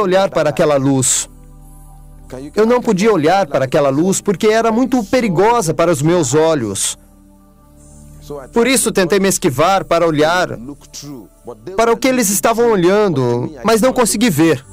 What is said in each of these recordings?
olhar para aquela luz. Eu não podia olhar para aquela luz porque era muito perigosa para os meus olhos. Por isso tentei me esquivar para olhar para o que eles estavam olhando, mas não consegui ver.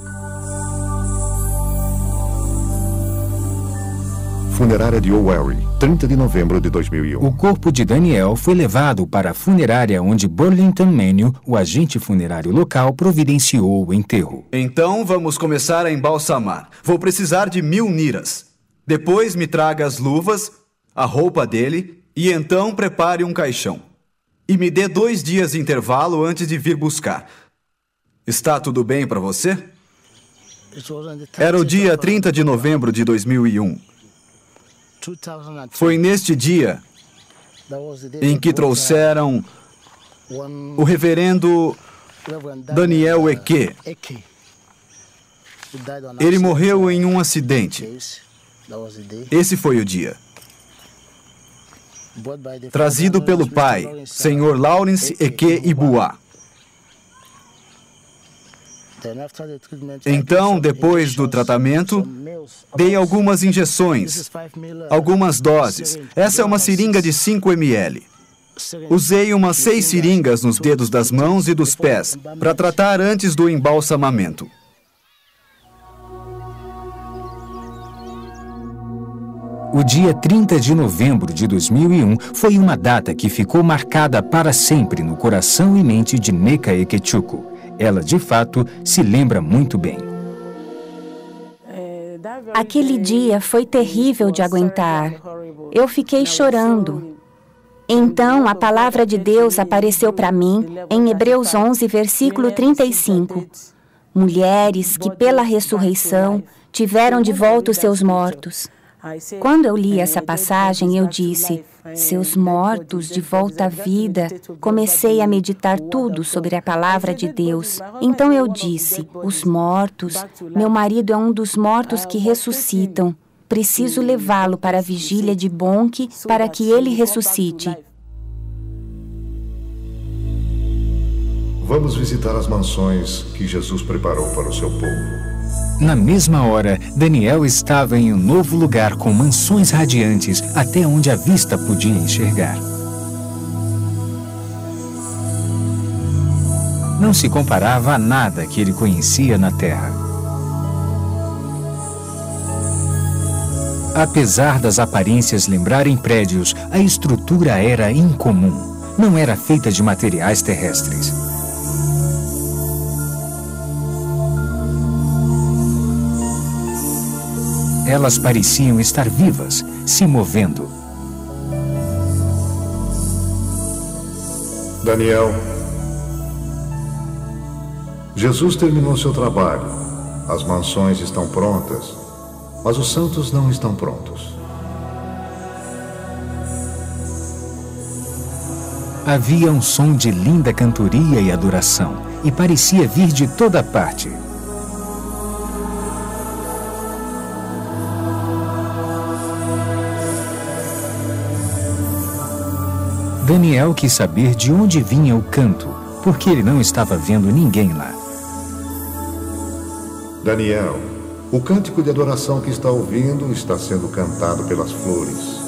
Funerária de Owerri, 30 de novembro de 2001. O corpo de Daniel foi levado para a funerária onde Burlington Manning, o agente funerário local, providenciou o enterro. Então vamos começar a embalsamar. Vou precisar de 1000 niras. Depois me traga as luvas, a roupa dele e então prepare um caixão. E me dê 2 dias de intervalo antes de vir buscar. Está tudo bem para você? Era o dia 30 de novembro de 2001. Foi neste dia em que trouxeram o reverendo Daniel Eke. Ele morreu em um acidente. Esse foi o dia. Trazido pelo pai, Sr. Lawrence Eke Ibua. Então, depois do tratamento, dei algumas injeções, algumas doses. Essa é uma seringa de 5 ml. Usei umas 6 seringas nos dedos das mãos e dos pés para tratar antes do embalsamamento. O dia 30 de novembro de 2001 foi uma data que ficou marcada para sempre no coração e mente de Neka Ekechukwu. Ela, de fato, se lembra muito bem. Aquele dia foi terrível de aguentar. Eu fiquei chorando. Então, a palavra de Deus apareceu para mim em Hebreus 11, versículo 35. Mulheres que, pela ressurreição, tiveram de volta os seus mortos. Quando eu li essa passagem, eu disse, seus mortos de volta à vida. Comecei a meditar tudo sobre a palavra de Deus. Então eu disse, os mortos, meu marido é um dos mortos que ressuscitam. Preciso levá-lo para a vigília de Bonk para que ele ressuscite. Vamos visitar as mansões que Jesus preparou para o seu povo. Na mesma hora, Daniel estava em um novo lugar com mansões radiantes até onde a vista podia enxergar. Não se comparava a nada que ele conhecia na Terra. Apesar das aparências lembrarem prédios, a estrutura era incomum. Não era feita de materiais terrestres. Elas pareciam estar vivas, se movendo. Daniel, Jesus terminou seu trabalho. As mansões estão prontas, mas os santos não estão prontos. Havia um som de linda cantoria e adoração, e parecia vir de toda parte. Daniel quis saber de onde vinha o canto, porque ele não estava vendo ninguém lá. Daniel, o cântico de adoração que está ouvindo está sendo cantado pelas flores.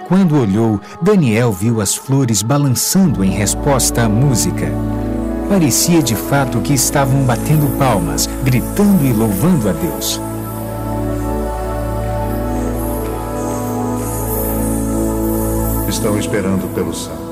Quando olhou, Daniel viu as flores balançando em resposta à música. Parecia de fato que estavam batendo palmas, gritando e louvando a Deus. Estão esperando pelos santos.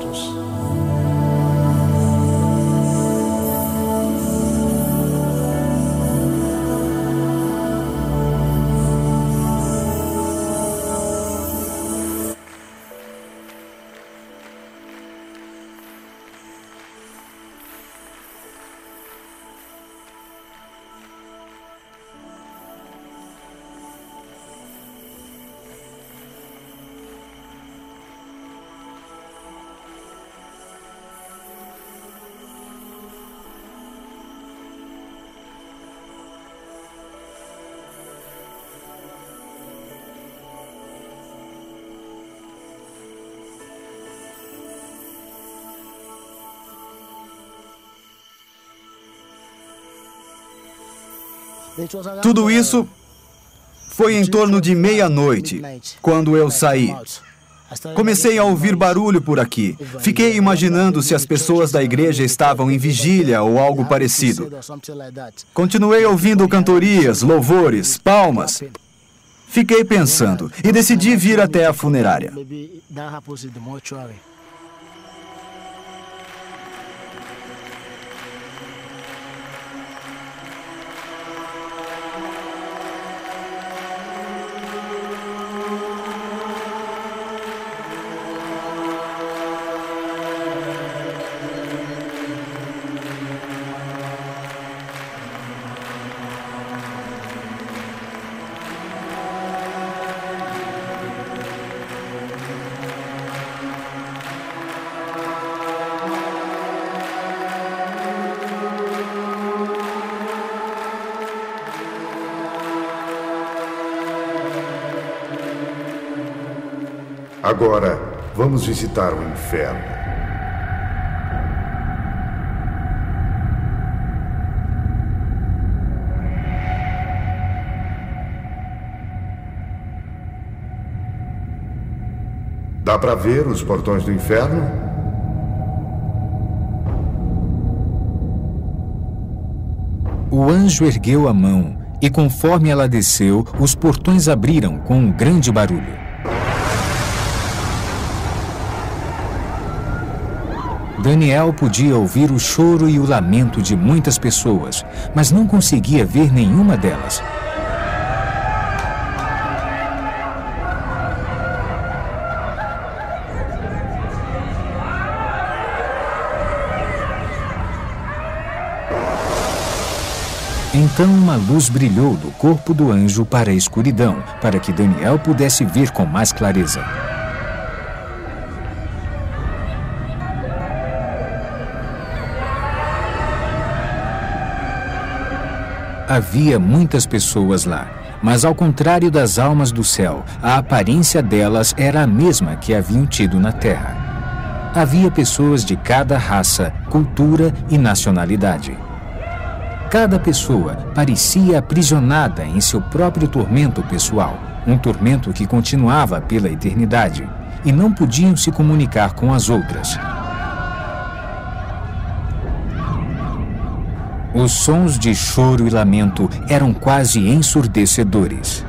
Tudo isso foi em torno de meia-noite, quando eu saí. Comecei a ouvir barulho por aqui. Fiquei imaginando se as pessoas da igreja estavam em vigília ou algo parecido. Continuei ouvindo cantorias, louvores, palmas. Fiquei pensando e decidi vir até a funerária. Agora, vamos visitar o inferno. Dá para ver os portões do inferno? O anjo ergueu a mão e, conforme ela desceu, os portões abriram com um grande barulho. Daniel podia ouvir o choro e o lamento de muitas pessoas, mas não conseguia ver nenhuma delas. Então uma luz brilhou do corpo do anjo para a escuridão, para que Daniel pudesse ver com mais clareza. Havia muitas pessoas lá, mas ao contrário das almas do céu, a aparência delas era a mesma que haviam tido na terra. Havia pessoas de cada raça, cultura e nacionalidade. Cada pessoa parecia aprisionada em seu próprio tormento pessoal, um tormento que continuava pela eternidade, e não podiam se comunicar com as outras. Os sons de choro e lamento eram quase ensurdecedores.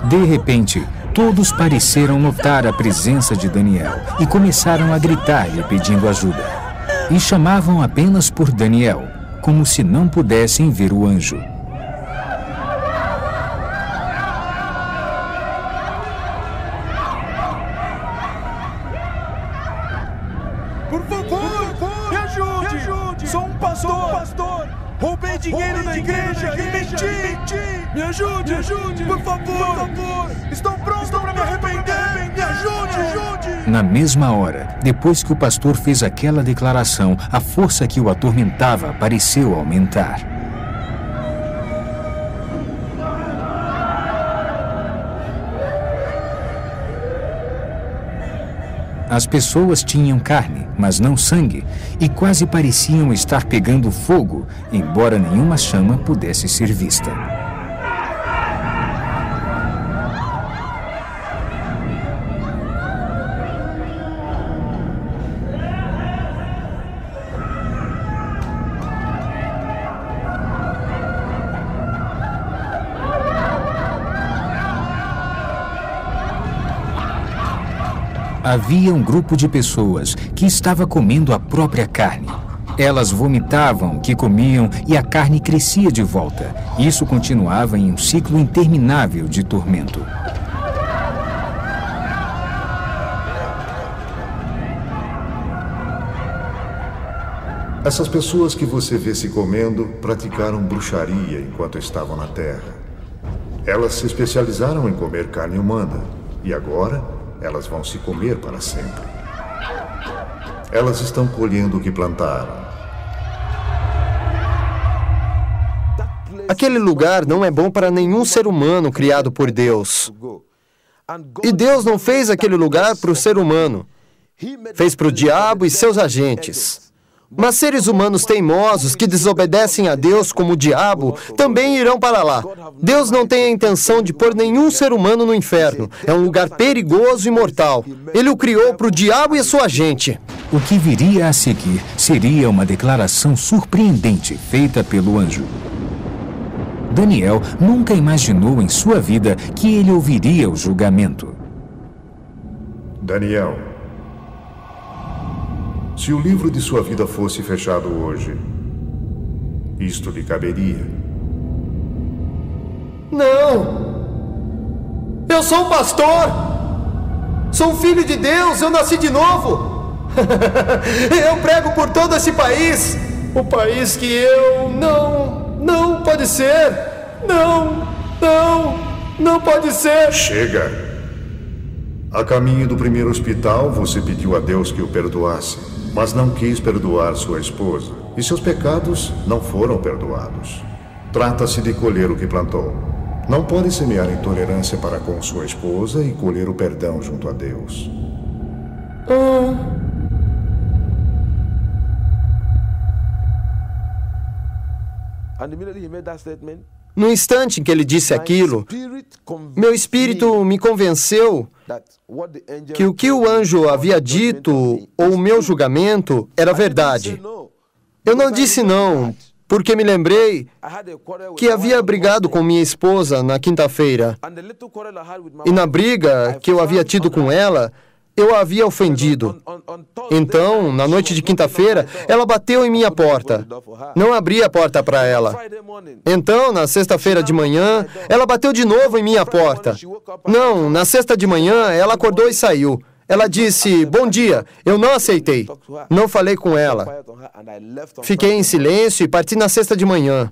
De repente, todos pareceram notar a presença de Daniel e começaram a gritar-lhe pedindo ajuda. E chamavam apenas por Daniel, como se não pudessem ver o anjo. Por favor, me ajude! Sou um pastor! Roubei dinheiro da igreja e menti! Me ajude! Por favor! Estou pronto para me arrepender! Me ajude! Na mesma hora, depois que o pastor fez aquela declaração, a força que o atormentava pareceu aumentar. As pessoas tinham carne, mas não sangue, e quase pareciam estar pegando fogo, embora nenhuma chama pudesse ser vista. Havia um grupo de pessoas que estava comendo a própria carne. Elas vomitavam o que comiam e a carne crescia de volta. Isso continuava em um ciclo interminável de tormento. Essas pessoas que você vê se comendo praticaram bruxaria enquanto estavam na Terra. Elas se especializaram em comer carne humana e agora elas vão se comer para sempre. Elas estão colhendo o que plantaram. Aquele lugar não é bom para nenhum ser humano criado por Deus. E Deus não fez aquele lugar para o ser humano. Fez para o diabo e seus agentes. Mas seres humanos teimosos que desobedecem a Deus como o diabo também irão para lá. Deus não tem a intenção de pôr nenhum ser humano no inferno. É um lugar perigoso e mortal. Ele o criou para o diabo e a sua gente. O que viria a seguir seria uma declaração surpreendente feita pelo anjo. Daniel nunca imaginou em sua vida que ele ouviria o julgamento. Daniel, se o livro de sua vida fosse fechado hoje, isto lhe caberia? Não! Eu sou um pastor! Sou um filho de Deus, eu nasci de novo! Eu prego por todo esse país! O país que eu... Não pode ser! Não pode ser! Chega! A caminho do primeiro hospital, você pediu a Deus que o perdoasse, mas não quis perdoar sua esposa, e seus pecados não foram perdoados. Trata-se de colher o que plantou. Não pode semear intolerância para com sua esposa e colher o perdão junto a Deus. No instante em que ele disse aquilo, meu espírito me convenceu que o que o anjo havia dito, ou o meu julgamento, era verdade. Eu não disse não, porque me lembrei que havia brigado com minha esposa na quinta-feira. E na briga que eu havia tido com ela, eu a havia ofendido. Então, na noite de quinta-feira, ela bateu em minha porta. Não abri a porta para ela. Então, na sexta-feira de manhã, ela bateu de novo em minha porta. Não, na sexta de manhã, ela acordou e saiu. Ela disse, bom dia. Eu não aceitei. Não falei com ela. Fiquei em silêncio e parti na sexta de manhã.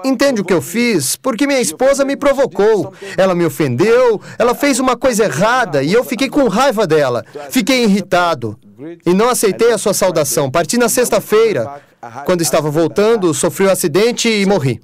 Entende o que eu fiz? Porque minha esposa me provocou. Ela me ofendeu, ela fez uma coisa errada e eu fiquei com raiva dela. Fiquei irritado. E não aceitei a sua saudação. Parti na sexta-feira. Quando estava voltando, sofri um acidente e morri.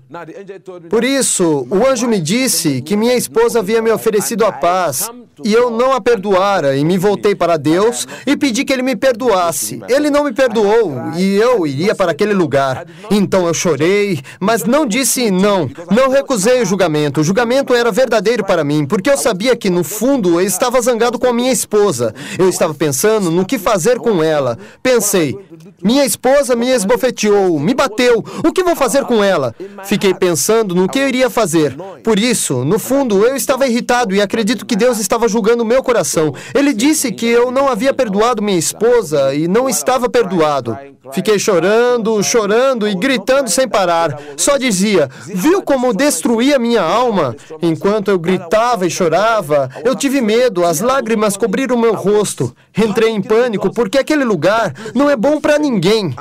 Por isso, o anjo me disse que minha esposa havia me oferecido a paz e eu não a perdoara, e me voltei para Deus e pedi que Ele me perdoasse. Ele não me perdoou e eu iria para aquele lugar. Então eu chorei, mas não disse não. Não recusei o julgamento. O julgamento era verdadeiro para mim, porque eu sabia que, no fundo, eu estava zangado com a minha esposa. Eu estava pensando no que fazer com ela. Pensei, minha esposa me esbofeteou, me bateu. O que vou fazer com ela? Fiquei pensando no que eu iria fazer. Por isso, no fundo, eu estava irritado e acredito que Deus estava julgando o meu coração. Ele disse que eu não havia perdoado minha esposa e não estava perdoado. Fiquei chorando, chorando e gritando sem parar. Só dizia, viu como destruía minha alma? Enquanto eu gritava e chorava, eu tive medo, as lágrimas cobriram meu rosto. Entrei em pânico porque aquele lugar não é bom para ninguém.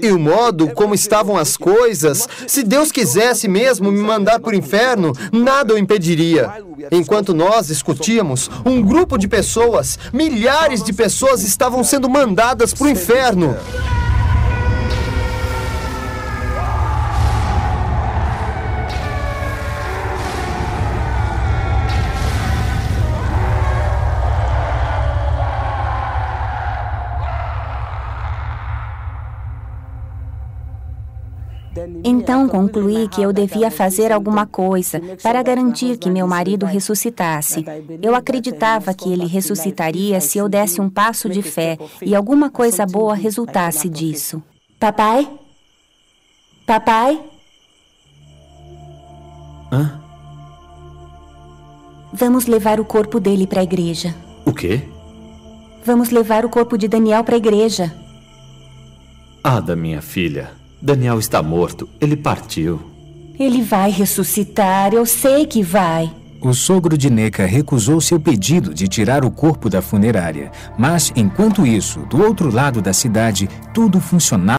E o modo como estavam as coisas, se Deus quisesse mesmo me mandar para o inferno, nada o impediria. Enquanto nós discutíamos, um grupo de pessoas, milhares de pessoas estavam sendo mandadas para o inferno. Então concluí que eu devia fazer alguma coisa para garantir que meu marido ressuscitasse. Eu acreditava que ele ressuscitaria se eu desse um passo de fé e alguma coisa boa resultasse disso. Papai? Papai? Hã? Vamos levar o corpo dele para a igreja. O quê? Vamos levar o corpo de Daniel para a igreja. Ada, minha filha. Daniel está morto. Ele partiu. Ele vai ressuscitar, eu sei que vai. O sogro de Neca recusou seu pedido de tirar o corpo da funerária. Mas, enquanto isso, do outro lado da cidade, tudo funcionava.